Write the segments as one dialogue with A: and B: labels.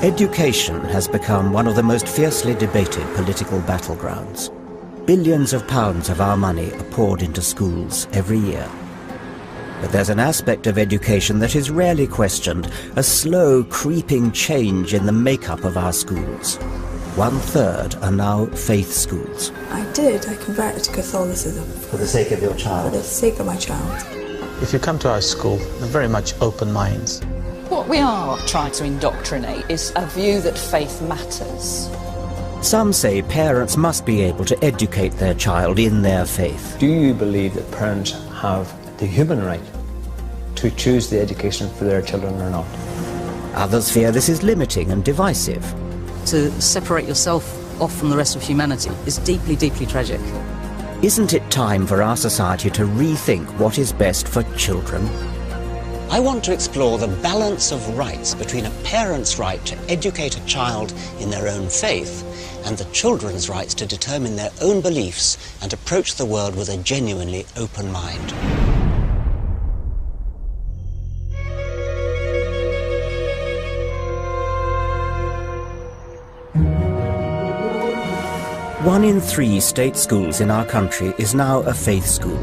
A: Education has become one of the most fiercely debated political battlegrounds. Billions of pounds of our money are poured into schools every year. But there's an aspect of education that is rarely questioned, a slow, creeping change in the makeup of our schools. 1/3 are now faith schools.
B: I did. I converted to Catholicism.
A: For the sake of your child?
B: For the sake of my child.
C: If you come to our school, they're very much open minds.
D: What we are trying to indoctrinate is a view that faith matters.
A: Some say parents must be able to educate their child in their faith.
E: Do you believe that parents have the human right to choose the education for their children or not?
A: Others fear this is limiting and divisive.
F: To separate yourself off from the rest of humanity is deeply, deeply tragic.
A: Isn't it time for our society to rethink what is best for children?
G: I want to explore the balance of rights between a parent's right to educate a child in their own faith and the children's rights to determine their own beliefs and approach the world with a genuinely open mind.
A: One in 3 state schools in our country is now a faith school,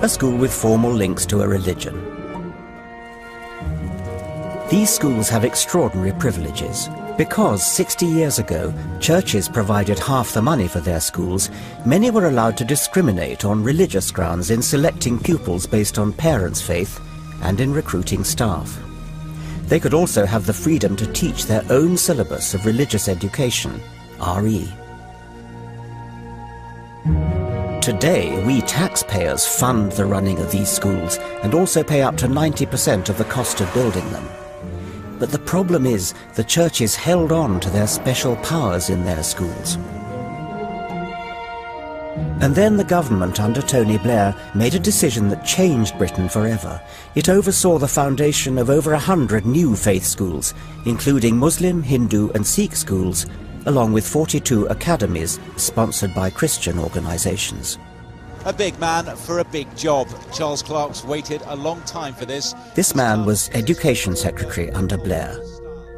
A: a school with formal links to a religion. These schools have extraordinary privileges. Because 60 years ago, churches provided half the money for their schools, many were allowed to discriminate on religious grounds in selecting pupils based on parents' faith and in recruiting staff. They could also have the freedom to teach their own syllabus of religious education, RE. Today, we taxpayers fund the running of these schools and also pay up to 90% of the cost of building them. But the problem is the churches held on to their special powers in their schools. And then the government under Tony Blair made a decision that changed Britain forever. It oversaw the foundation of over 100 new faith schools, including Muslim, Hindu and Sikh schools, along with 42 academies sponsored by Christian organisations.
H: A big man for a big job. Charles Clarke's waited a long time for this.
A: This man was Education Secretary under Blair.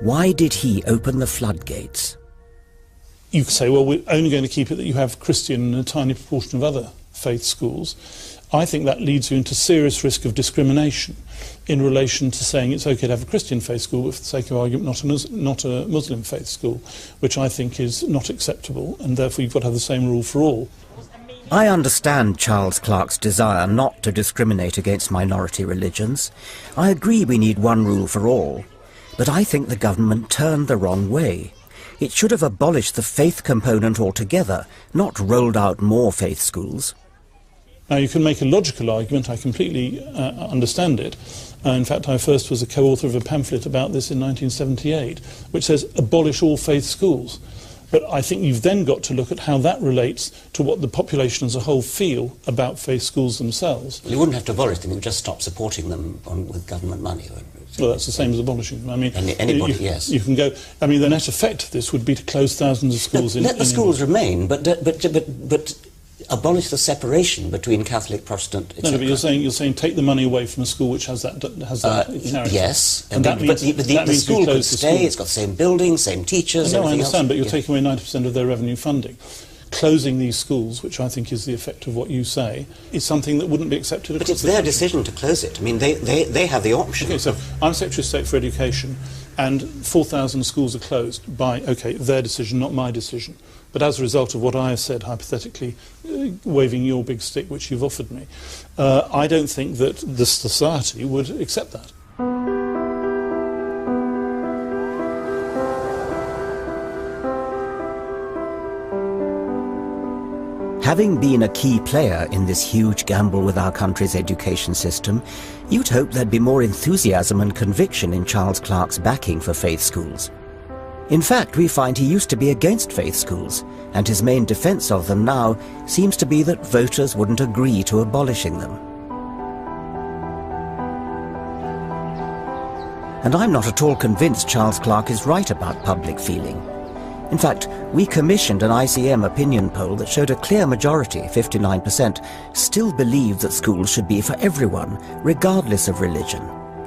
A: Why did he open the floodgates?
I: You could say, well, we're only going to keep it that you have Christian and a tiny proportion of other faith schools. I think that leads you into serious risk of discrimination in relation to saying it's okay to have a Christian faith school, but for the sake of argument, not a Muslim faith school, which I think is not acceptable, and therefore you've got to have the same rule for all.
A: I understand Charles Clarke's desire not to discriminate against minority religions. I agree we need one rule for all, but I think the government turned the wrong way. It should have abolished the faith component altogether, not rolled out more faith schools.
I: Now, you can make a logical argument, I completely understand it. In fact, I first was a co-author of a pamphlet about this in 1978, which says, abolish all faith schools. But I think you've then got to look at how that relates to what the population as a whole feel about faith schools themselves.
G: You wouldn't have to abolish them, you would just stop supporting them with government money.
I: Well, that's the same as abolishing them. I mean,
G: anybody, yes.
I: You can go. I mean, the net effect of this would be to close thousands of schools.
G: Let the schools remain, but abolish the separation between Catholic, Protestant, etc.
I: No, but you're saying take the money away from a school which has that character.
G: Yes,
I: and that means,
G: the school could stay. It's got the same buildings, same teachers.
I: No, I understand,
G: else.
I: But you're taking away 90% of their revenue funding. Closing these schools, which I think is the effect of what you say, is something that wouldn't be accepted.
G: But it's their decision to close it. I mean, they have the option.
I: Okay, so I'm Secretary of State for Education, and 4,000 schools are closed by, their decision, not my decision. But as a result of what I have said, hypothetically, waving your big stick, which you've offered me, I don't think that the society would accept that.
A: Having been a key player in this huge gamble with our country's education system, you'd hope there'd be more enthusiasm and conviction in Charles Clarke's backing for faith schools. In fact, we find he used to be against faith schools, and his main defence of them now seems to be that voters wouldn't agree to abolishing them. And I'm not at all convinced Charles Clarke is right about public feeling. In fact, we commissioned an ICM opinion poll that showed a clear majority, 59%, still believe that schools should be for everyone, regardless of religion,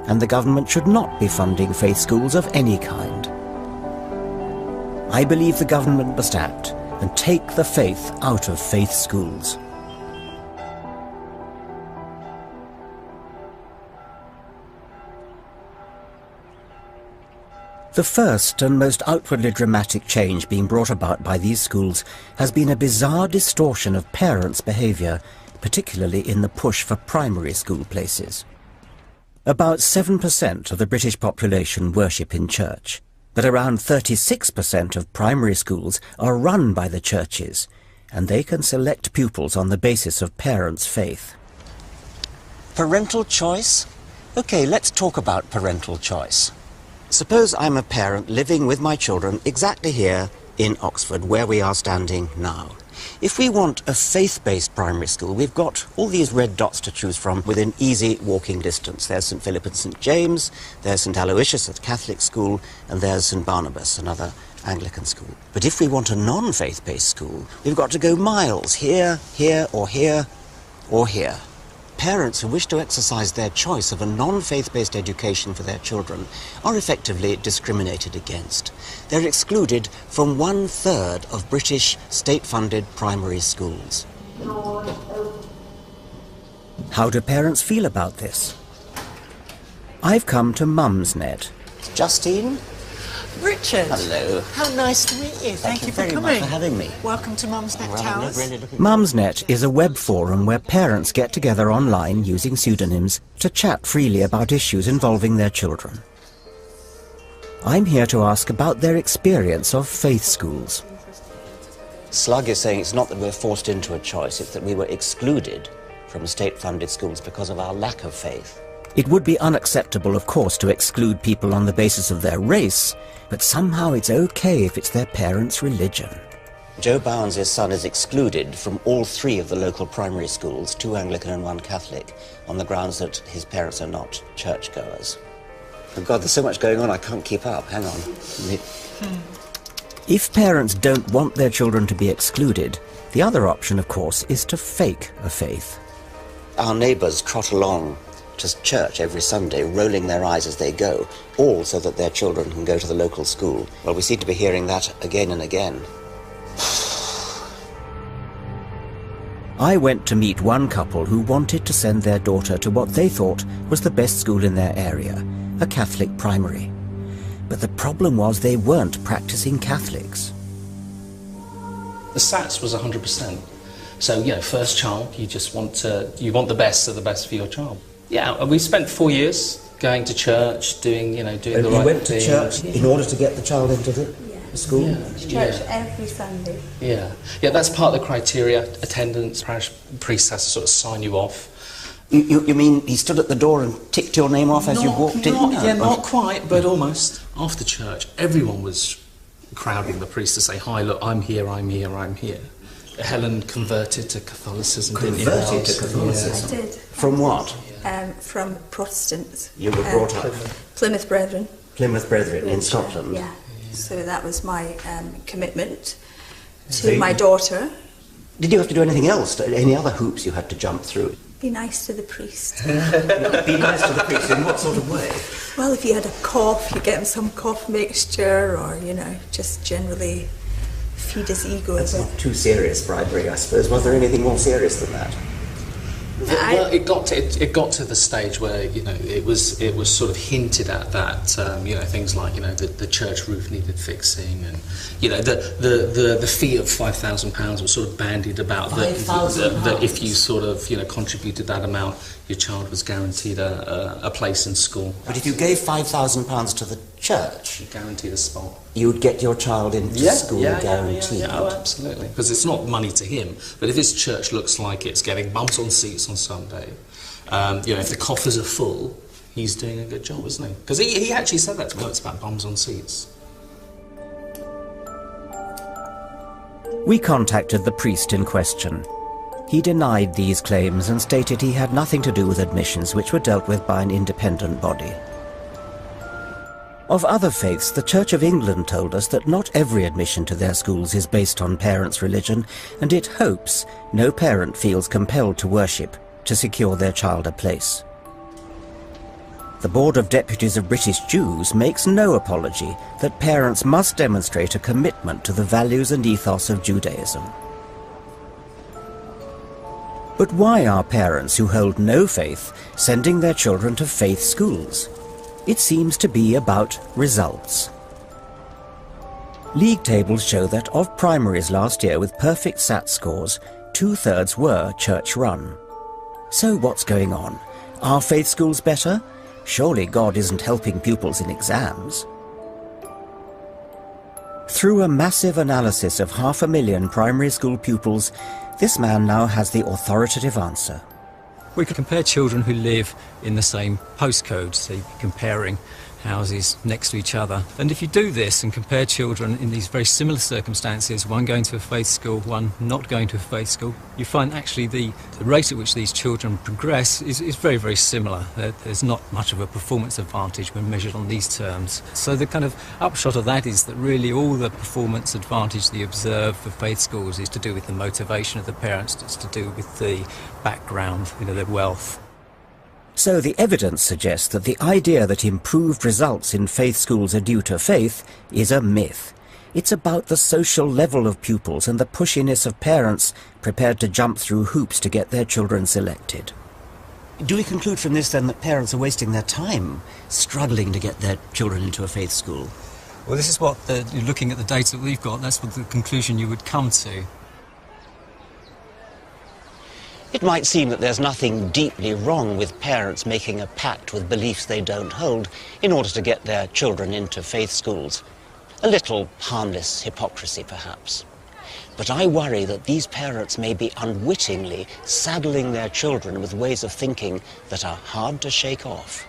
A: and the government should not be funding faith schools of any kind. I believe the government must act and take the faith out of faith schools. The first and most outwardly dramatic change being brought about by these schools has been a bizarre distortion of parents' behaviour, particularly in the push for primary school places. About 7% of the British population worship in church, but around 36% of primary schools are run by the churches, and they can select pupils on the basis of parents' faith.
G: Parental choice? Okay, let's talk about parental choice. Suppose I'm a parent living with my children exactly here in Oxford, where we are standing now. If we want a faith-based primary school, we've got all these red dots to choose from within easy walking distance. There's St Philip and St James, there's St Aloysius, a Catholic school, and there's St Barnabas, another Anglican school. But if we want a non-faith-based school, we've got to go miles, here, here, or here, or here. Parents who wish to exercise their choice of a non-faith-based education for their children are effectively discriminated against. They're excluded from 1/3 of British state-funded primary schools.
A: How do parents feel about this? I've come to Mumsnet.
G: Justine?
J: Richard.
G: Hello.
J: How nice to meet you. Thank you for
G: very
J: coming.
G: much for having me.
J: Welcome to Mumsnet Towers.
A: Mumsnet is a web forum where parents get together online using pseudonyms to chat freely about issues involving their children. I'm here to ask about their experience of faith schools.
G: Slug is saying it's not that we're forced into a choice, it's that we were excluded from state-funded schools because of our lack of faith.
A: It would be unacceptable, of course, to exclude people on the basis of their race, but somehow it's okay if it's their parents' religion.
G: Joe Bounds' son is excluded from all 3 of the local primary schools, 2 Anglican and 1 Catholic, on the grounds that his parents are not churchgoers. Oh God, there's so much going on, I can't keep up. Hang on.
A: If parents don't want their children to be excluded, the other option, of course, is to fake a faith.
G: Our neighbours trot along to church every Sunday, rolling their eyes as they go, all so that their children can go to the local school. Well, we seem to be hearing that again and again.
A: I went to meet one couple who wanted to send their daughter to what they thought was the best school in their area, a Catholic primary. But the problem was they weren't practicing Catholics.
K: The SATs was 100%. So, you know, first child, you want the best of the best for your child. Yeah, we spent 4 years going to church, doing the right thing.
G: You went to church in order to get the child into the school?
B: Yeah. Church every Sunday.
K: Yeah, that's part of the criteria. Attendance, parish priest has to sort of sign you off.
G: You mean he stood at the door and ticked your name off as you walked in?
K: Not quite, but almost. After church, everyone was crowding the priest to say, "Hi, look, I'm here, I'm here, I'm here." Helen converted to Catholicism.
G: Converted to Catholicism?
B: I did.
G: From what?
B: From Protestants.
G: You were brought up?
B: Plymouth Brethren.
G: Plymouth Brethren in Scotland?
B: Yeah. So that was my commitment to my daughter.
G: Did you have to do anything else? Any other hoops you had to jump through?
B: Be nice to the priest.
G: Be nice to the priest in what sort of way?
B: Well, if he had a cough, you get him some cough mixture, or, just generally feed his ego.
G: That's not too serious bribery, I suppose. Was there anything more serious than that?
K: Well, it got to the stage where it was sort of hinted at that things like the church roof needed fixing, and the fee of £5,000 was sort of bandied about that if you sort of contributed that amount, your child was guaranteed a place in school.
G: But if you gave £5,000 to the church,
K: you guaranteed a spot. You
G: would get your child into school guaranteed.
K: Yeah, oh, absolutely. Because it's not money to him, but if his church looks like it's getting bums on seats on Sunday, if the coffers are full, he's doing a good job, isn't he? Because he actually said that to me. Oh, it's about bums on seats.
A: We contacted the priest in question. He denied these claims and stated he had nothing to do with admissions, which were dealt with by an independent body. Of other faiths, the Church of England told us that not every admission to their schools is based on parents' religion, and it hopes no parent feels compelled to worship to secure their child a place. The Board of Deputies of British Jews makes no apology that parents must demonstrate a commitment to the values and ethos of Judaism. But why are parents who hold no faith sending their children to faith schools? It seems to be about results. League tables show that of primaries last year with perfect SAT scores, 2/3 were church-run. So what's going on? Are faith schools better? Surely God isn't helping pupils in exams. Through a massive analysis of 500,000 primary school pupils, this man now has the authoritative answer.
L: We could compare children who live in the same postcode, so you'd be comparing houses next to each other. And if you do this and compare children in these very similar circumstances, one going to a faith school, one not going to a faith school, you find actually the rate at which these children progress is very, very similar. There's not much of a performance advantage when measured on these terms. So the kind of upshot of that is that really all the performance advantage they observe for faith schools is to do with the motivation of the parents, it's to do with the background, their wealth.
A: So the evidence suggests that the idea that improved results in faith schools are due to faith is a myth. It's about the social level of pupils and the pushiness of parents prepared to jump through hoops to get their children selected. Do we conclude from this then that parents are wasting their time struggling to get their children into a faith school?
L: Well, this is what, looking at the data that we've got, that's what the conclusion you would come to.
G: It might seem that there's nothing deeply wrong with parents making a pact with beliefs they don't hold in order to get their children into faith schools. A little harmless hypocrisy, perhaps. But I worry that these parents may be unwittingly saddling their children with ways of thinking that are hard to shake off.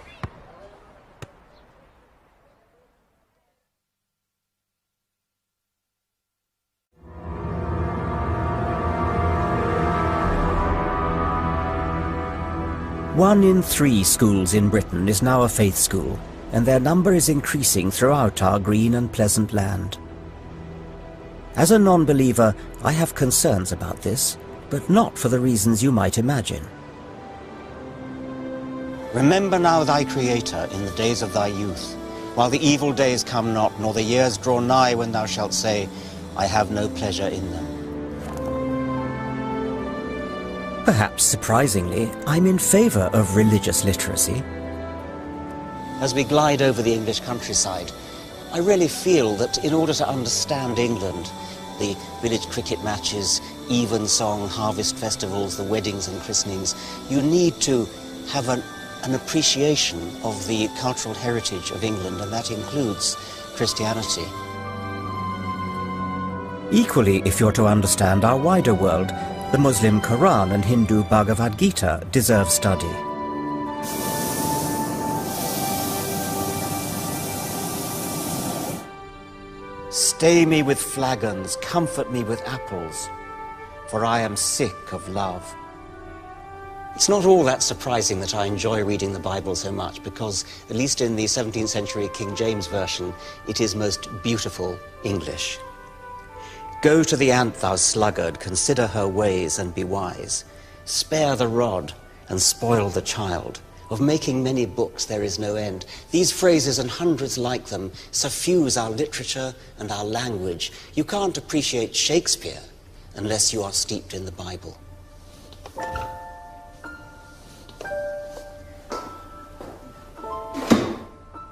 A: One in 3 schools in Britain is now a faith school, and their number is increasing throughout our green and pleasant land. As a non-believer, I have concerns about this, but not for the reasons you might imagine.
G: Remember now thy Creator in the days of thy youth, while the evil days come not, nor the years draw nigh when thou shalt say, I have no pleasure in them.
A: Perhaps surprisingly, I'm in favour of religious literacy.
G: As we glide over the English countryside, I really feel that in order to understand England, the village cricket matches, evensong, harvest festivals, the weddings and christenings, you need to have an appreciation of the cultural heritage of England, and that includes Christianity.
A: Equally, if you're to understand our wider world, the Muslim Quran and Hindu Bhagavad Gita deserve study. Stay me with flagons, comfort me with apples, for I am sick of love.
G: It's not all that surprising that I enjoy reading the Bible so much, because, at least in the 17th century King James Version, it is most beautiful English. Go to the ant, thou sluggard, consider her ways and be wise. Spare the rod and spoil the child. Of making many books there is no end. These phrases and hundreds like them suffuse our literature and our language. You can't appreciate Shakespeare unless you are steeped in the Bible.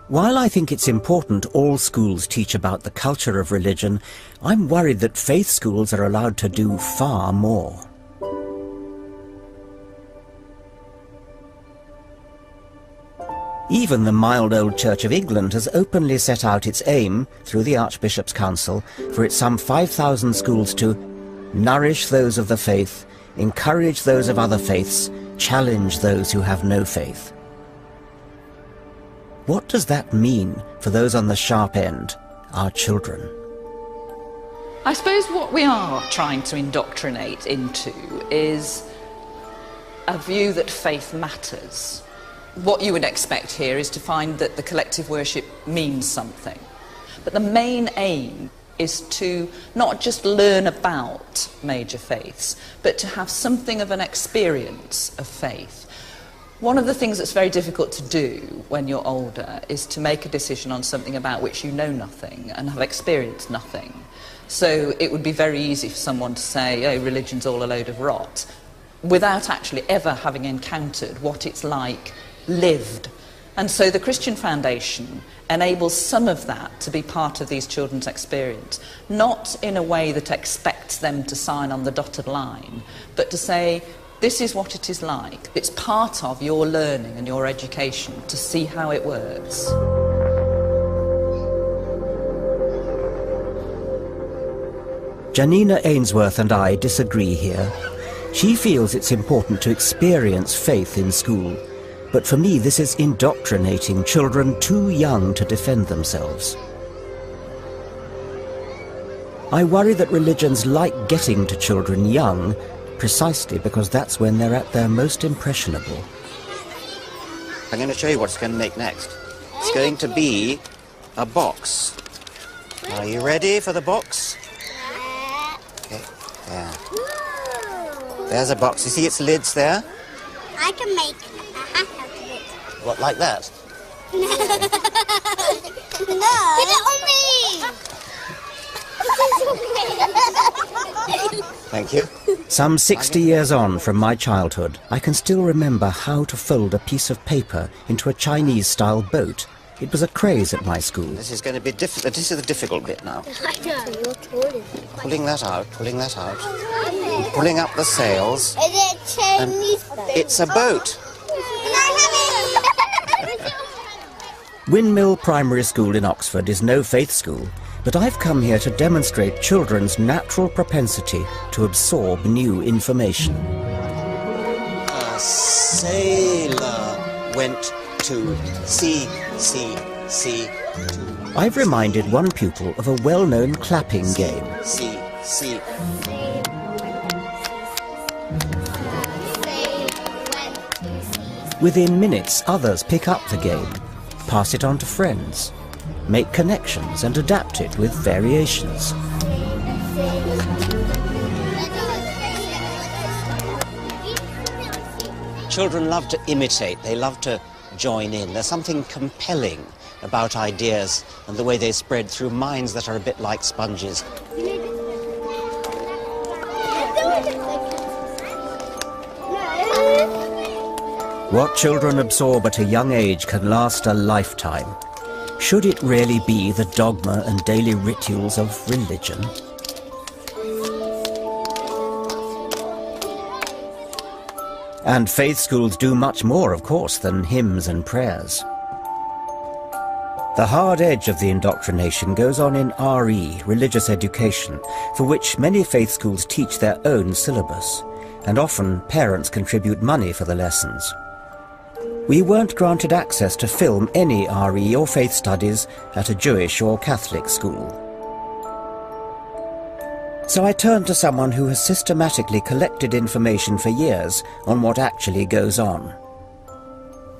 A: While I think it's important all schools teach about the culture of religion, I'm worried that faith schools are allowed to do far more. Even the mild old Church of England has openly set out its aim, through the Archbishop's Council, for its some 5,000 schools to nourish those of the faith, encourage those of other faiths, challenge those who have no faith. What does that mean for those on the sharp end, our children?
D: I suppose what we are trying to indoctrinate into is a view that faith matters. What you would expect here is to find that the collective worship means something. But the main aim is to not just learn about major faiths, but to have something of an experience of faith. One of the things that's very difficult to do when you're older is to make a decision on something about which you know nothing and have experienced nothing. So it would be very easy for someone to say, oh, religion's all a load of rot, without actually ever having encountered what it's like lived. And so the Christian Foundation enables some of that to be part of these children's experience, not in a way that expects them to sign on the dotted line, but to say, this is what it is like. It's part of your learning and your education to see how it works.
A: Janina Ainsworth and I disagree here. She feels it's important to experience faith in school, but for me this is indoctrinating children too young to defend themselves. I worry that religions like getting to children young precisely because that's when they're at their most impressionable.
M: I'm going to show you what it's going to make next. It's going to be a box. Are you ready for the box? Okay, there. There's a box. You see its lids there?
N: I can make a hat out of it.
M: What, like that?
N: No. Put it on me!
M: Thank you.
A: Some 60 years on from my childhood, I can still remember how to fold a piece of paper into a Chinese-style boat. It was a craze at my school.
M: This is going to be difficult. This is the difficult bit now.
N: I know.
M: Pulling that out, pulling that out. Pulling up the sails.
N: Is it Chinese?
M: It's a boat.
A: Windmill Primary School in Oxford is no faith school, but I've come here to demonstrate children's natural propensity to absorb new information.
M: A sailor went to sea.
A: I've reminded one pupil of a well-known clapping game.
M: See.
A: Within minutes, others pick up the game, pass it on to friends, make connections and adapt it with variations.
G: Children love to imitate, they love to join in. There's something compelling about ideas and the way they spread through minds that are a bit like sponges.
A: What children absorb at a young age can last a lifetime. Should it really be the dogma and daily rituals of religion? And faith schools do much more, of course, than hymns and prayers. The hard edge of the indoctrination goes on in RE, religious education, for which many faith schools teach their own syllabus, and often parents contribute money for the lessons. We weren't granted access to film any RE or faith studies at a Jewish or Catholic school. So I turned to someone who has systematically collected information for years on what actually goes on.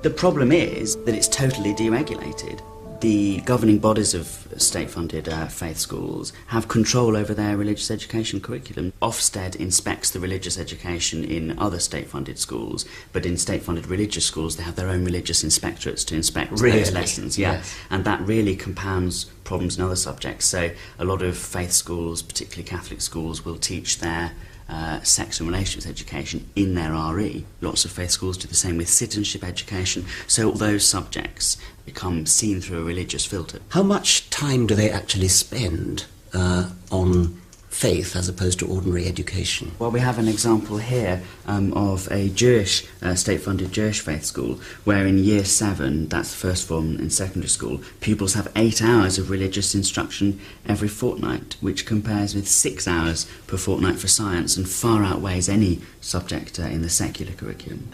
O: The problem is that it's totally deregulated. The governing bodies of state-funded faith schools have control over their religious education curriculum. Ofsted inspects the religious education in other state-funded schools, but in state-funded religious schools they have their own religious inspectorates to inspect those lessons. Yes. And that really compounds problems in other subjects. So a lot of faith schools, particularly Catholic schools, will teach their sex and relationships education in their RE. Lots of faith schools do the same with citizenship education. So all those subjects become seen through a religious filter.
A: How much time do they actually spend on faith as opposed to ordinary education?
O: Well, we have an example here of a Jewish, state-funded Jewish faith school, where in Year 7, that's the first form in secondary school, pupils have 8 hours of religious instruction every fortnight, which compares with 6 hours per fortnight for science and far outweighs any subject in the secular curriculum.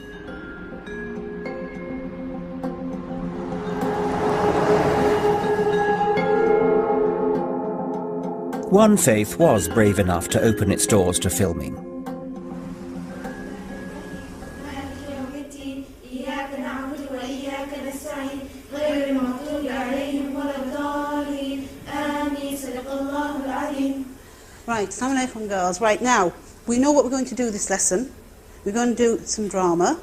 A: One faith was brave enough to open its doors to filming.
P: Right, Assalamu alaikum girls. Right, now, we know what we're going to do this lesson. We're going to do some drama.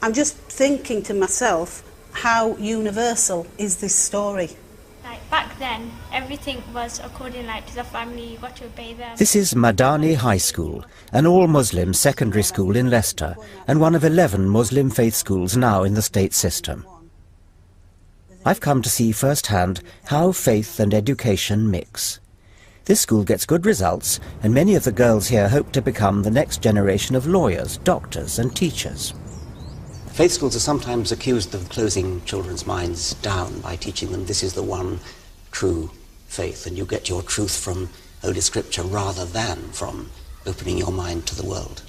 P: I'm just thinking to myself, how universal is this story?
Q: Like back then, everything was according to the family, you got to obey them.
A: This is Madani High School, an all-Muslim secondary school in Leicester, and one of 11 Muslim faith schools now in the state system. I've come to see firsthand how faith and education mix. This school gets good results, and many of the girls here hope to become the next generation of lawyers, doctors and teachers.
G: Faith schools are sometimes accused of closing children's minds down by teaching them this is the one true faith, and you get your truth from Holy Scripture rather than from opening your mind to the world.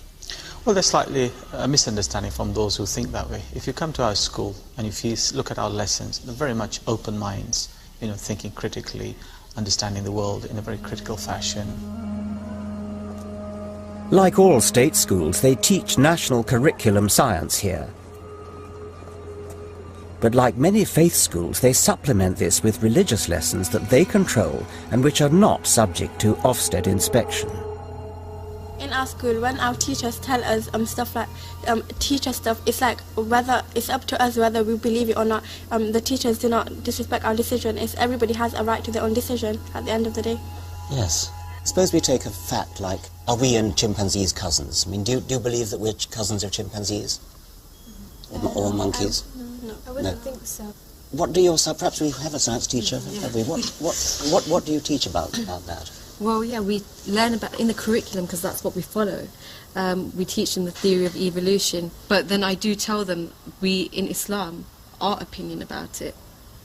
C: Well, there's slightly a misunderstanding from those who think that way. If you come to our school and if you look at our lessons, they're very much open minds, thinking critically, understanding the world in a very critical fashion.
A: Like all state schools, they teach national curriculum science here. But like many faith schools, they supplement this with religious lessons that they control and which are not subject to Ofsted inspection.
R: In our school, when our teachers tell us stuff like teacher stuff, it's like whether it's up to us whether we believe it or not. The teachers do not disrespect our decision. Everybody has a right to their own decision at the end of the day.
G: Yes. Suppose we take a fact like, are we and chimpanzees cousins? I mean, do you believe that we're cousins of chimpanzees? Or monkeys?
R: No, I wouldn't think so.
G: What do your, perhaps we have a science teacher, have we? What do you teach about that?
S: Well, yeah, we learn about in the curriculum because that's what we follow. We teach them the theory of evolution, but then I do tell them in Islam, our opinion about it,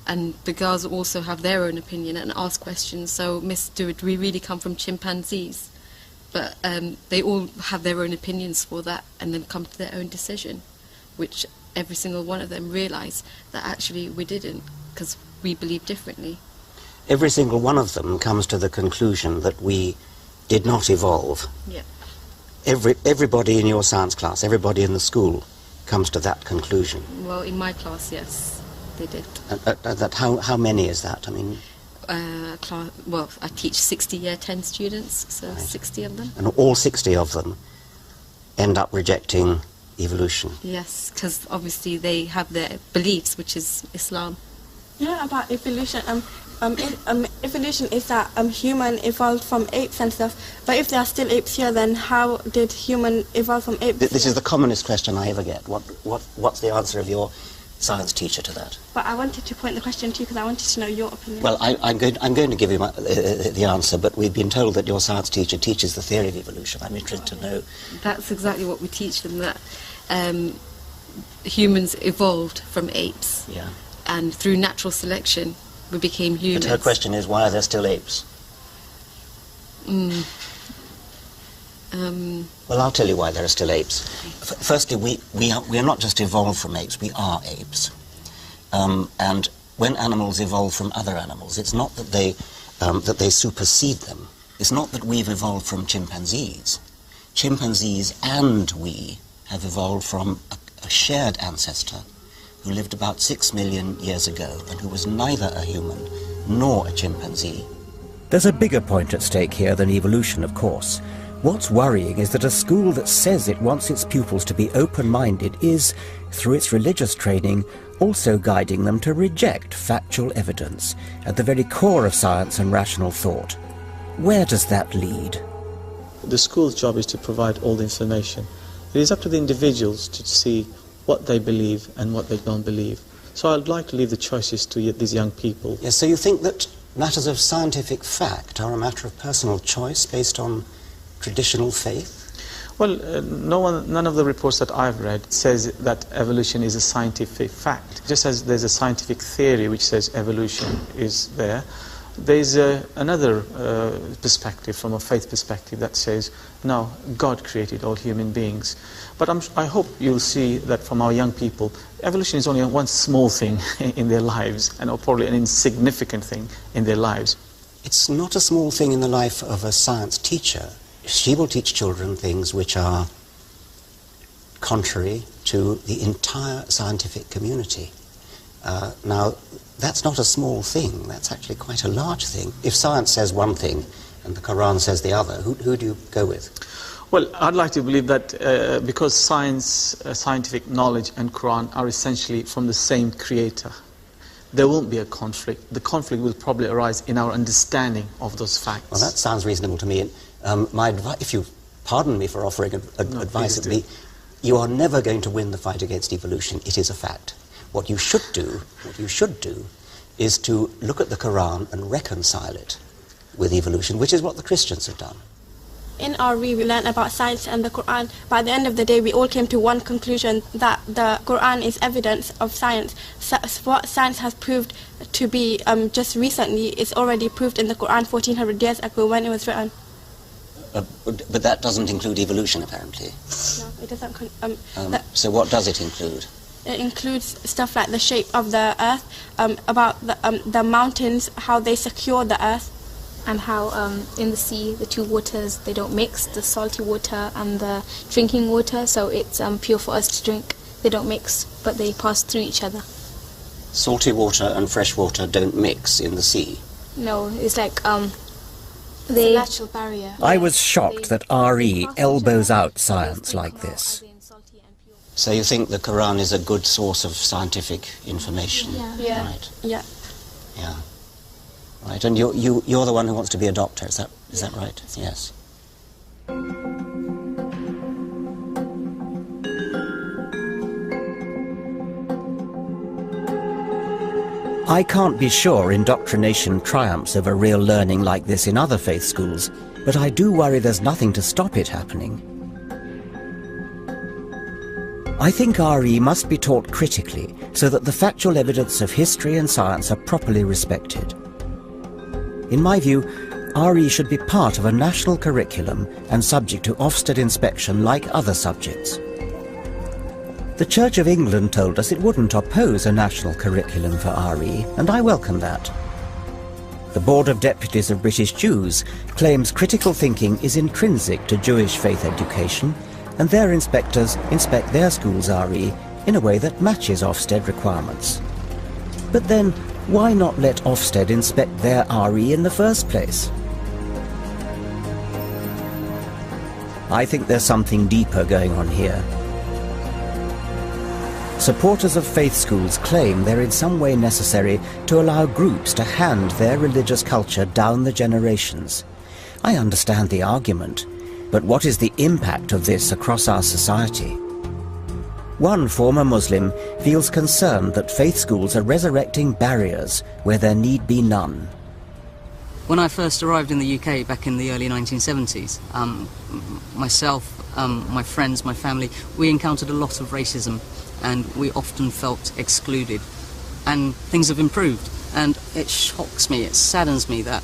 S: and the girls also have their own opinion and ask questions. So, Miss, do we really come from chimpanzees? But they all have their own opinions for that, and then come to their own decision, which every single one of them realise that actually we didn't, because we believe differently.
G: Every single one of them comes to the conclusion that we did not evolve.
S: Yeah.
G: Everybody in your science class, everybody in the school comes to that conclusion.
S: Well, in my class, yes, they did.
G: How many is that? I mean,
S: well, I teach 60 year 10 students, so right. 60 of them.
G: And all 60 of them end up rejecting evolution.
S: Yes, because obviously they have their beliefs, which is Islam.
R: Yeah, about evolution. Evolution is that human evolved from apes and stuff. But if there are still apes here, then how did human evolve from apes?
G: This is the commonest question I ever get. What's the answer of your science teacher to that?
R: But I wanted to point the question to you because I wanted to know your opinion.
G: Well, I'm going to give you the answer, but we've been told that your science teacher teaches the theory of evolution. I'm interested to know.
S: That's exactly what we teach them, that humans evolved from apes.
G: Yeah.
S: And through natural selection, we became humans.
G: But her question is, why are there still apes? Well, I'll tell you why there are still apes. Firstly, we are not just evolved from apes, we are apes. And when animals evolve from other animals, it's not that they supersede them. It's not that we've evolved from chimpanzees. Chimpanzees and we have evolved from a shared ancestor who lived about 6 million years ago and who was neither a human nor a chimpanzee.
A: There's a bigger point at stake here than evolution, of course. What's worrying is that a school that says it wants its pupils to be open-minded is, through its religious training, also guiding them to reject factual evidence at the very core of science and rational thought. Where does that lead?
C: The school's job is to provide all the information. It is up to the individuals to see what they believe and what they don't believe. So I'd like to leave the choices to these young people.
G: Yes, so you think that matters of scientific fact are a matter of personal choice based on traditional faith?
C: Well, none of the reports that I've read says that evolution is a scientific fact. Just as there's a scientific theory which says evolution is there, there's another perspective, from a faith perspective, that says, no, God created all human beings. But I hope you'll see that from our young people, evolution is only one small thing in their lives, and probably an insignificant thing in their lives.
G: It's not a small thing in the life of a science teacher. She will teach children things which are contrary to the entire scientific community. Now, that's not a small thing, that's actually quite a large thing. If science says one thing and the Quran says the other, who do you go with?
C: Well, I'd like to believe that because science, scientific knowledge and Quran are essentially from the same creator, there won't be a conflict. The conflict will probably arise in our understanding of those facts.
G: Well, that sounds reasonable to me. My advice, if you pardon me for offering advice, it would be, you are never going to win the fight against evolution. It is a fact. What you should do is to look at the Quran and reconcile it with evolution, which is what the Christians have done.
R: In RE, we learned about science and the Quran. By the end of the day, we all came to one conclusion, that the Quran is evidence of science. So what science has proved to be just recently is already proved in the Quran 1400 years ago when it was written.
G: But that doesn't include evolution, apparently.
R: No, it doesn't.
G: So what does it include?
R: It includes stuff like the shape of the earth, about the mountains, how they secure the earth.
T: And how in the sea the two waters, they don't mix, the salty water and the drinking water, so it's pure for us to drink. They don't mix, but they pass through each other.
G: Salty water and fresh water don't mix in the sea?
T: No, it's like
R: It's a natural barrier.
A: I was shocked that RE elbows out science like this.
G: So you think the Quran is a good source of scientific information?
R: Yeah.
G: Right.
R: Yeah.
G: Yeah. Right, and you're the one who wants to be a doctor, is that right? Yes.
A: I can't be sure indoctrination triumphs over real learning like this in other faith schools, but I do worry there's nothing to stop it happening. I think RE must be taught critically so that the factual evidence of history and science are properly respected. In my view, RE should be part of a national curriculum and subject to Ofsted inspection like other subjects. The Church of England told us it wouldn't oppose a national curriculum for RE, and I welcome that. The Board of Deputies of British Jews claims critical thinking is intrinsic to Jewish faith education, and their inspectors inspect their schools' RE in a way that matches Ofsted requirements. But then, why not let Ofsted inspect their RE in the first place? I think there's something deeper going on here. Supporters of faith schools claim they're in some way necessary to allow groups to hand their religious culture down the generations. I understand the argument, but what is the impact of this across our society? One former Muslim feels concerned that faith schools are resurrecting barriers where there need be none.
F: When I first arrived in the UK back in the early 1970s, myself, my friends, my family, we encountered a lot of racism and we often felt excluded. And things have improved, and it shocks me, it saddens me that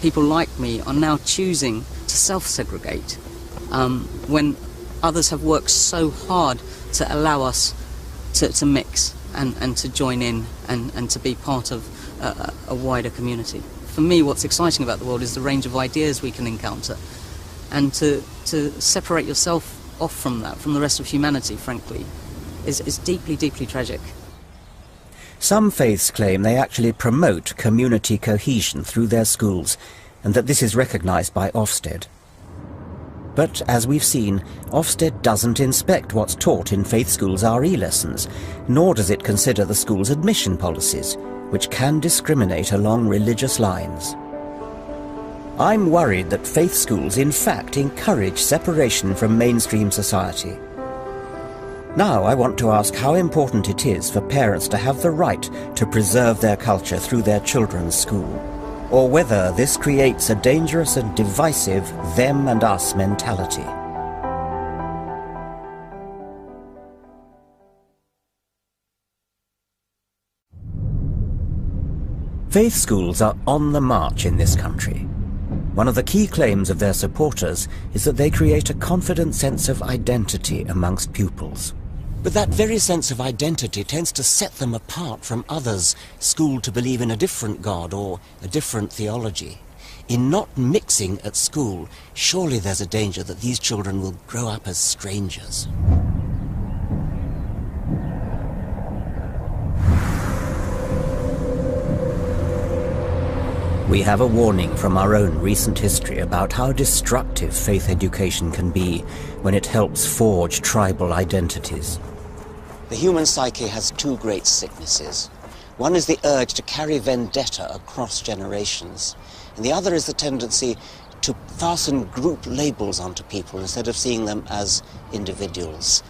F: people like me are now choosing to self-segregate when others have worked so hard to allow us to mix and to join in and to be part of a wider community. For me, what's exciting about the world is the range of ideas we can encounter, and to separate yourself off from that, from the rest of humanity, frankly, is deeply, deeply tragic.
A: Some faiths claim they actually promote community cohesion through their schools, and that this is recognised by Ofsted. But, as we've seen, Ofsted doesn't inspect what's taught in faith schools' RE lessons, nor does it consider the school's admission policies, which can discriminate along religious lines. I'm worried that faith schools in fact encourage separation from mainstream society. Now I want to ask how important it is for parents to have the right to preserve their culture through their children's school, or whether this creates a dangerous and divisive them and us mentality. Faith schools are on the march in this country. One of the key claims of their supporters is that they create a confident sense of identity amongst pupils. But that very sense of identity tends to set them apart from others schooled to believe in a different God or a different theology. In not mixing at school, surely there's a danger that these children will grow up as strangers. We have a warning from our own recent history about how destructive faith education can be when it helps forge tribal identities.
G: The human psyche has two great sicknesses. One is the urge to carry vendetta across generations, and the other is the tendency to fasten group labels onto people instead of seeing them as individuals.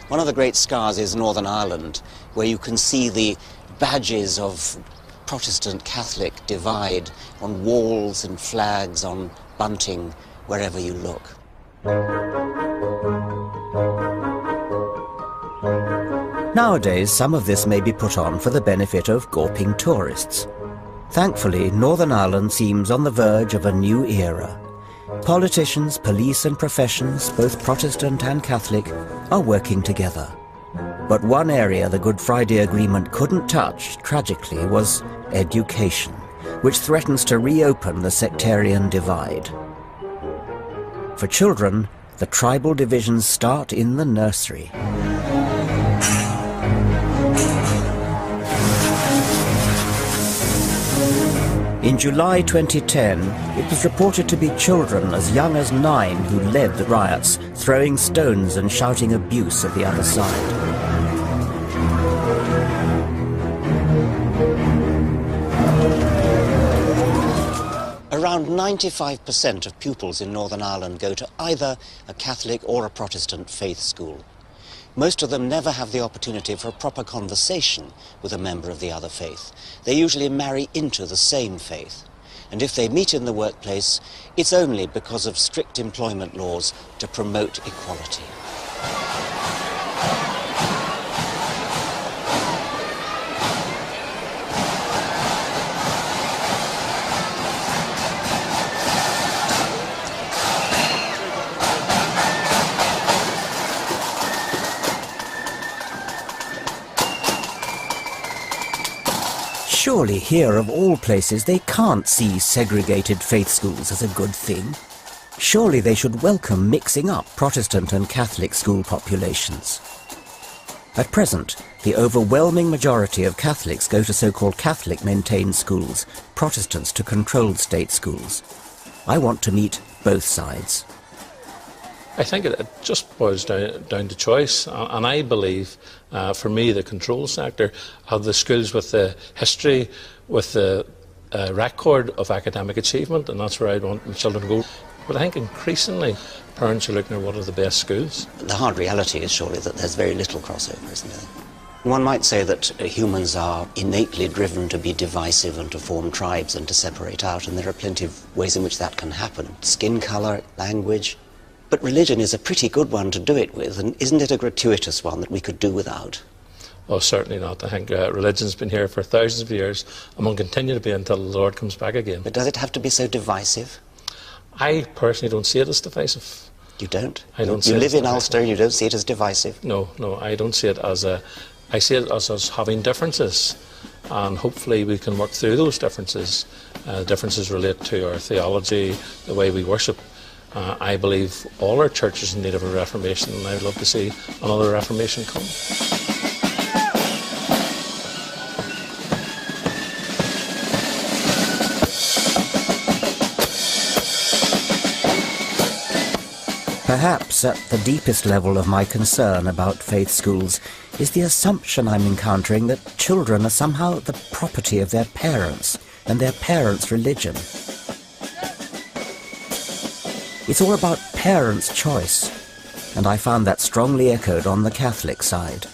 G: One of the great scars is Northern Ireland, where you can see the badges of Protestant-Catholic divide on walls and flags, on bunting, wherever you look.
A: Nowadays, some of this may be put on for the benefit of gawping tourists. Thankfully, Northern Ireland seems on the verge of a new era. Politicians, police and professions, both Protestant and Catholic, are working together. But one area the Good Friday Agreement couldn't touch, tragically, was education, which threatens to reopen the sectarian divide. For children, the tribal divisions start in the nursery. In July 2010, it was reported to be children as young as 9 who led the riots, throwing stones and shouting abuse at the other side.
G: Around 95% of pupils in Northern Ireland go to either a Catholic or a Protestant faith school. Most of them never have the opportunity for a proper conversation with a member of the other faith. They usually marry into the same faith. And if they meet in the workplace, it's only because of strict employment laws to promote equality.
A: Surely here, of all places, they can't see segregated faith schools as a good thing. Surely they should welcome mixing up Protestant and Catholic school populations. At present, the overwhelming majority of Catholics go to so-called Catholic-maintained schools, Protestants to controlled state schools. I want to meet both sides.
U: I think it just boils down to choice, and I believe, for me, the control sector have the schools with the history, with the record of academic achievement, and that's where I want my children to go. But I think increasingly parents are looking at what are the best schools.
G: The hard reality is surely that there's very little crossover, isn't there? One might say that humans are innately driven to be divisive and to form tribes and to separate out, and there are plenty of ways in which that can happen. Skin colour, language. But religion is a pretty good one to do it with, and isn't it a gratuitous one that we could do without?
U: Oh, certainly not. I think religion's been here for thousands of years and will continue to be until the Lord comes back again.
G: But does it have to be so divisive?
U: I personally don't see it as divisive.
G: You don't?
U: I don't see
G: it. You live in
U: divisive.
G: Ulster and you don't see it as divisive?
U: No, I don't see it as a... I see it as us having differences, and hopefully we can work through those differences. Differences relate to our theology, the way we worship. I believe all our churches in need of a reformation, and I'd love to see another reformation come.
A: Perhaps at the deepest level of my concern about faith schools is the assumption I'm encountering that children are somehow the property of their parents and their parents' religion. It's all about parents' choice, and I found that strongly echoed on the Catholic side.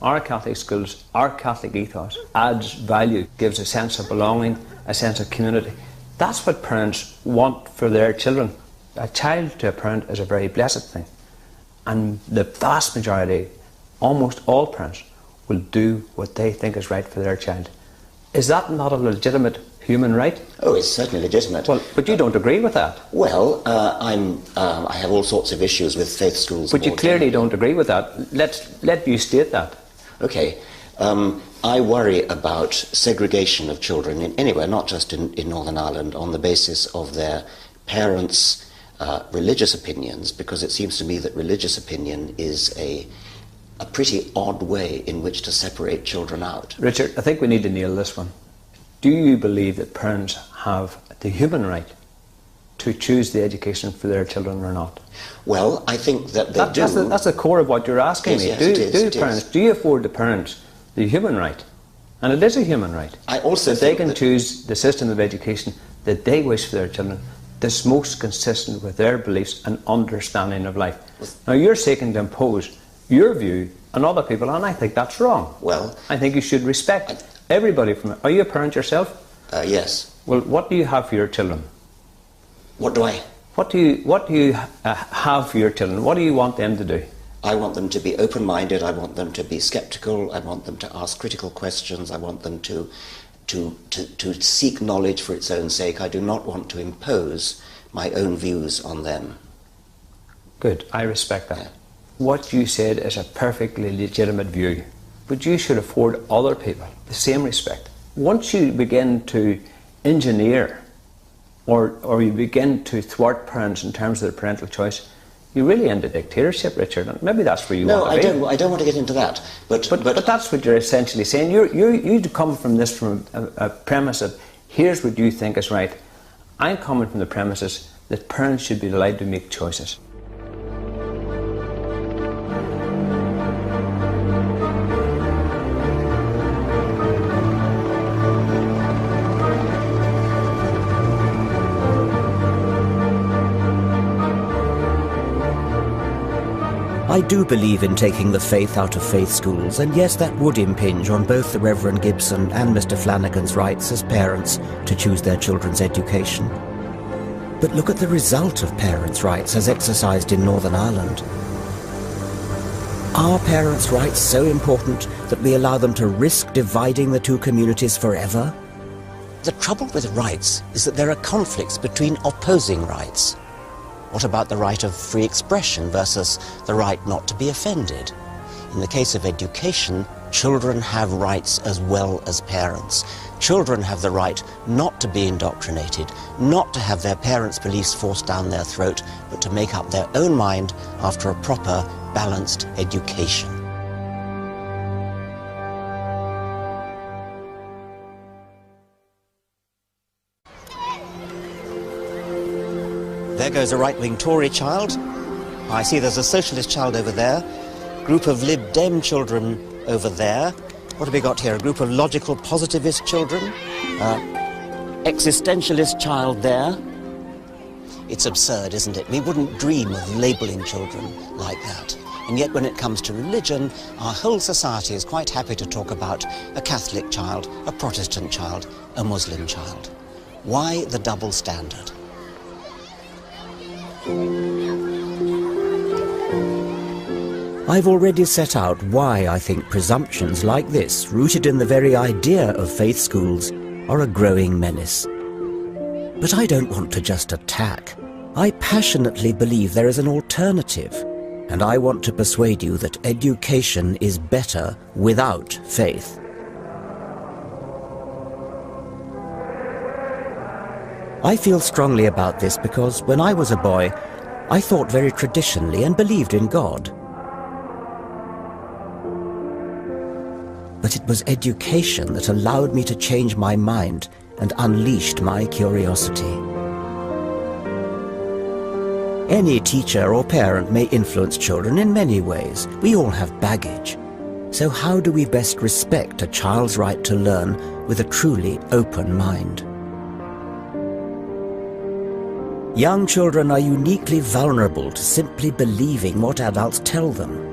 E: Our Catholic schools, our Catholic ethos adds value, gives a sense of belonging, a sense of community. That's what parents want for their children. A child to a parent is a very blessed thing. And the vast majority, almost all parents, will do what they think is right for their child. Is that not a legitimate human right?
G: Oh, it's certainly legitimate.
E: Well, but you don't agree with that.
G: Well, I have all sorts of issues with faith schools.
E: But you clearly don't agree with that. Let you state that.
G: Okay. I worry about segregation of children anywhere, not just in Northern Ireland, on the basis of their parents' religious opinions, because it seems to me that religious opinion is a
M: a pretty odd way in which to separate children out.
E: Richard, I think we need to nail this one. Do you believe that parents have the human right to choose the education for their children or not?
M: Well, I think that they do.
E: That's the core of what you're asking me. Do you afford the parents the human right? And it is a human right.
M: I also
E: that they can choose the system of education that they wish for their children that's most consistent with their beliefs and understanding of life. Now you're seeking to impose your view on other people, and I think that's wrong.
M: Well,
E: I think you should respect everybody from it. Are you a parent yourself?
M: Yes.
E: Well, what do you have for your children?
M: What do I?
E: What do you have for your children? What do you want them to do?
M: I want them to be open-minded. I want them to be sceptical. I want them to ask critical questions. I want them to seek knowledge for its own sake. I do not want to impose my own views on them.
E: Good. I respect that. What you said is a perfectly legitimate view, but you should afford other people the same respect. Once you begin to engineer or you begin to thwart parents in terms of their parental choice, you really end a dictatorship, Richard, and maybe that's where you want to be.
M: No, I don't want to get into that. But
E: that's what you're essentially saying. You come from this from a premise of, here's what you think is right. I'm coming from the premises that parents should be allowed to make choices.
A: I do believe in taking the faith out of faith schools, and yes, that would impinge on both the Reverend Gibson and Mr. Flanagan's rights as parents to choose their children's education. But look at the result of parents' rights as exercised in Northern Ireland. Are parents' rights so important that we allow them to risk dividing the two communities forever?
G: The trouble with rights is that there are conflicts between opposing rights. What about the right of free expression versus the right not to be offended? In the case of education, children have rights as well as parents. Children have the right not to be indoctrinated, not to have their parents' beliefs forced down their throat, but to make up their own mind after a proper, balanced education. There goes a right-wing Tory child. I see there's a socialist child over there. Group of Lib Dem children over there. What have we got here? A group of logical positivist children. Existentialist child there. It's absurd, isn't it? We wouldn't dream of labelling children like that. And yet when it comes to religion, our whole society is quite happy to talk about a Catholic child, a Protestant child, a Muslim child. Why the double standard?
A: I've already set out why I think presumptions like this, rooted in the very idea of faith schools, are a growing menace. But I don't want to just attack. I passionately believe there is an alternative, and I want to persuade you that education is better without faith. I feel strongly about this because when I was a boy, I thought very traditionally and believed in God. But it was education that allowed me to change my mind and unleashed my curiosity. Any teacher or parent may influence children in many ways. We all have baggage. So how do we best respect a child's right to learn with a truly open mind? Young children are uniquely vulnerable to simply believing what adults tell them.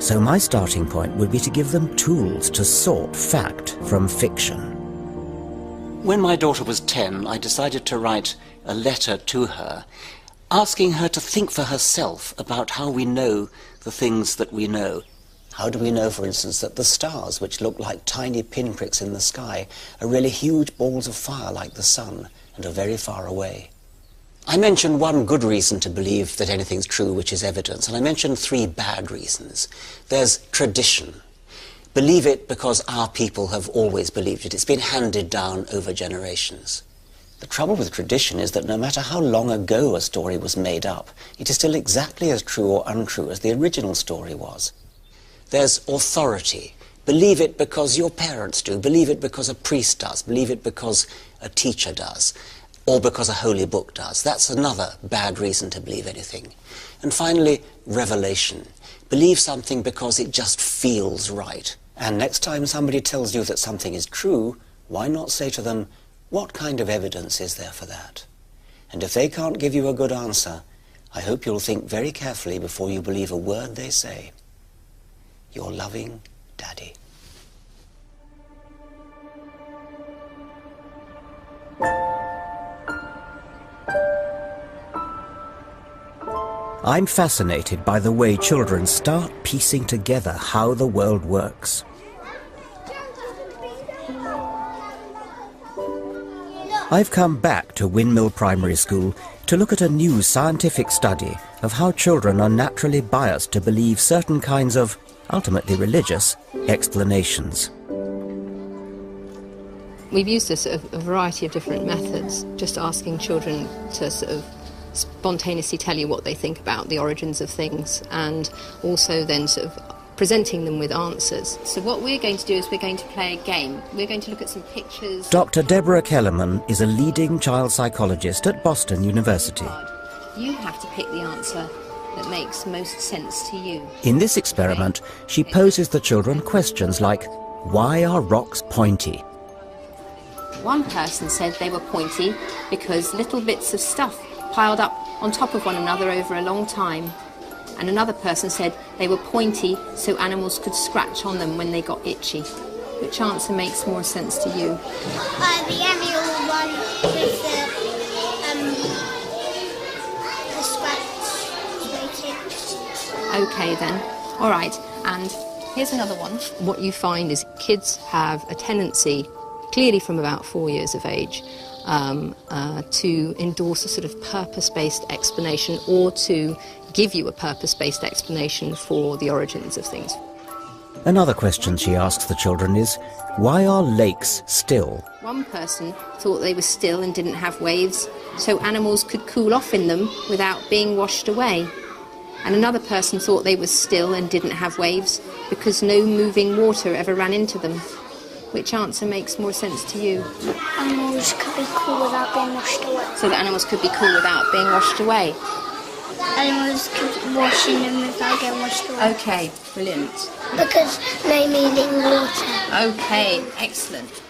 A: So my starting point would be to give them tools to sort fact from fiction.
G: When my daughter was 10, I decided to write a letter to her, asking her to think for herself about how we know the things that we know. How do we know, for instance, that the stars, which look like tiny pinpricks in the sky, are really huge balls of fire like the sun and are very far away? I mentioned one good reason to believe that anything's true, which is evidence, and I mentioned 3 bad reasons. There's tradition. Believe it because our people have always believed it. It's been handed down over generations. The trouble with tradition is that no matter how long ago a story was made up, it is still exactly as true or untrue as the original story was. There's authority. Believe it because your parents do. Believe it because a priest does. Believe it because a teacher does. Or because a holy book does. That's another bad reason to believe anything. And finally, revelation. Believe something because it just feels right. And next time somebody tells you that something is true, why not say to them, what kind of evidence is there for that? And if they can't give you a good answer, I hope you'll think very carefully before you believe a word they say. Your loving Daddy.
A: I'm fascinated by the way children start piecing together how the world works. I've come back to Windmill Primary School to look at a new scientific study of how children are naturally biased to believe certain kinds of, ultimately religious, explanations.
H: We've used a variety of different methods, just asking children to sort of spontaneously tell you what they think about the origins of things, and also then sort of presenting them with answers. So what we're going to do is we're going to play a game. We're going to look at some pictures.
A: Dr. Deborah Kellerman is a leading child psychologist at Boston University.
H: You have to pick the answer that makes most sense to you.
A: In this experiment, she poses the children questions like, why are rocks pointy?
H: One person said they were pointy because little bits of stuff piled up on top of one another over a long time. And another person said they were pointy so animals could scratch on them when they got itchy. Which answer makes more sense to you?
N: The animal one with the scratch rating.
H: Okay then. All right. And here's another one. What you find is kids have a tendency, clearly from about 4 years of age, to endorse a sort of purpose-based explanation, or to give you a purpose-based explanation for the origins of things.
A: Another question she asks the children is, why are lakes still?
H: One person thought they were still and didn't have waves, so animals could cool off in them without being washed away. And another person thought they were still and didn't have waves because no moving water ever ran into them. Which answer makes more sense to you?
N: Animals could be cool without being washed away.
H: So that animals could be cool without being washed away?
N: Animals could wash in them without getting washed away.
H: Okay, brilliant.
N: Because no moving water.
H: Okay, excellent.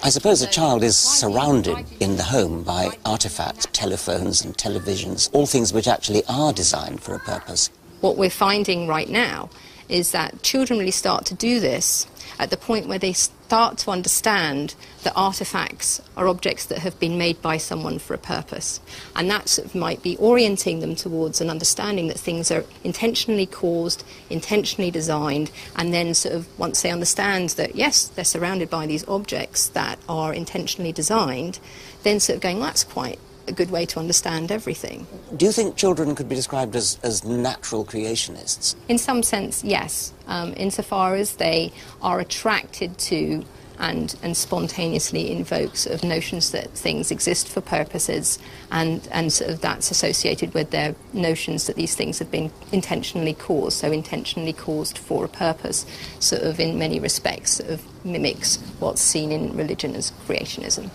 G: I suppose a child is surrounded in the home by artifacts, telephones and televisions, all things which actually are designed for a purpose.
H: What we're finding right now is that children really start to do this at the point where they start to understand that artifacts are objects that have been made by someone for a purpose. And that sort of might be orienting them towards an understanding that things are intentionally caused, intentionally designed, and then sort of once they understand that, yes, they're surrounded by these objects that are intentionally designed, then sort of going, well, that's quite a good way to understand everything.
G: Do you think children could be described as natural creationists?
H: In some sense, yes. Insofar as they are attracted to and spontaneously invoke sort of notions that things exist for purposes, and sort of that's associated with their notions that these things have been intentionally caused, so intentionally caused for a purpose, sort of in many respects sort of mimics what's seen in religion as creationism.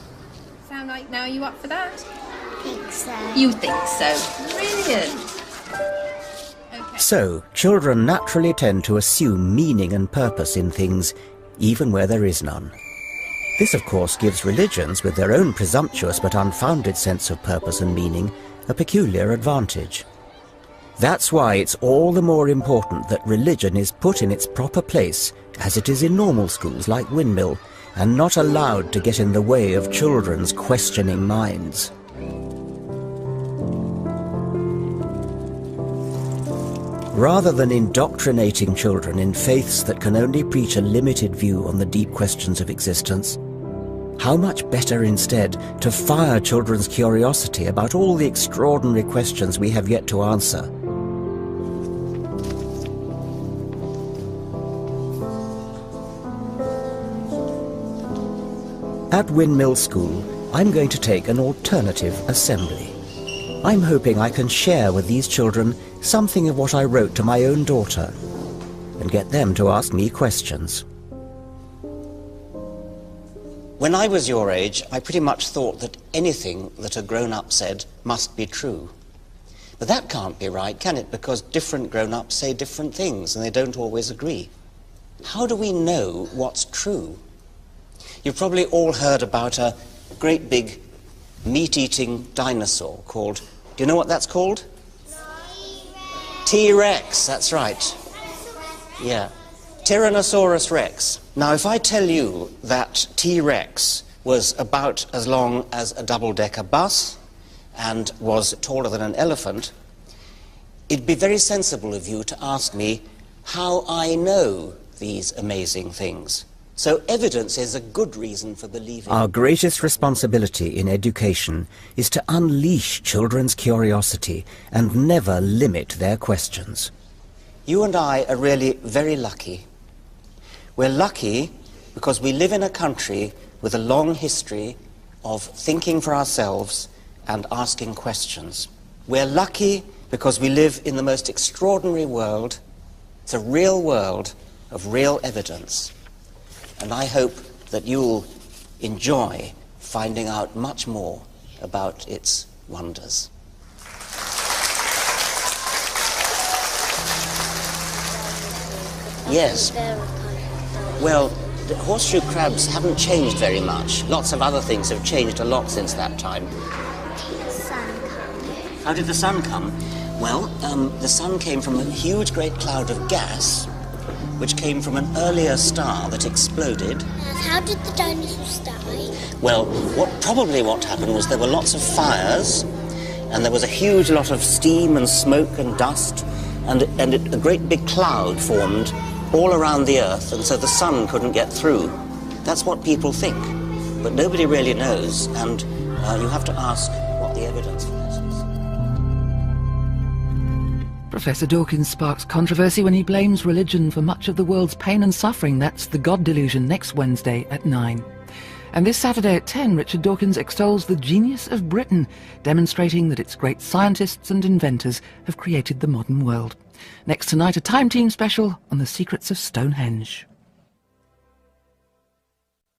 H: Sound like now you up for that?
N: I think so.
H: You think so? Brilliant.
A: So, children naturally tend to assume meaning and purpose in things, even where there is none. This, of course, gives religions, with their own presumptuous but unfounded sense of purpose and meaning, a peculiar advantage. That's why it's all the more important that religion is put in its proper place, as it is in normal schools like Windmill, and not allowed to get in the way of children's questioning minds. Rather than indoctrinating children in faiths that can only preach a limited view on the deep questions of existence, how much better instead to fire children's curiosity about all the extraordinary questions we have yet to answer. At Windmill School, I'm going to take an alternative assembly. I'm hoping I can share with these children something of what I wrote to my own daughter. and get them to ask me questions.
G: When I was your age, I pretty much thought that anything that a grown-up said must be true. But that can't be right, can it? Because different grown-ups say different things and they don't always agree. How do we know what's true? You've probably all heard about a great big meat-eating dinosaur called, do you know what that's called? T-Rex, that's right. Yeah. Tyrannosaurus Rex. Now, if I tell you that T-Rex was about as long as a double-decker bus and was taller than an elephant, it'd be very sensible of you to ask me how I know these amazing things. So evidence is a good reason for believing.
A: Our greatest responsibility in education is to unleash children's curiosity and never limit their questions.
G: You and I are really very lucky. We're lucky because we live in a country with a long history of thinking for ourselves and asking questions. We're lucky because we live in the most extraordinary world. It's a real world of real evidence. And I hope that you'll enjoy finding out much more about its wonders. Yes. Well, the horseshoe crabs haven't changed very much. Lots of other things have changed a lot since that time. How did the sun come? Well, the sun came from a huge great cloud of gas, which came from an earlier star that exploded.
N: How did the dinosaurs die?
G: Well, probably what happened was there were lots of fires, and there was a huge lot of steam and smoke and dust, and a great big cloud formed all around the Earth, and so the sun couldn't get through. That's what people think, but nobody really knows, and you have to ask what the evidence for that is.
I: Professor Dawkins sparks controversy when he blames religion for much of the world's pain and suffering. That's The God Delusion, next Wednesday at 9. And this Saturday at 10, Richard Dawkins extols the genius of Britain, demonstrating that its great scientists and inventors have created the modern world. Next tonight, a Time Team special on the secrets of Stonehenge.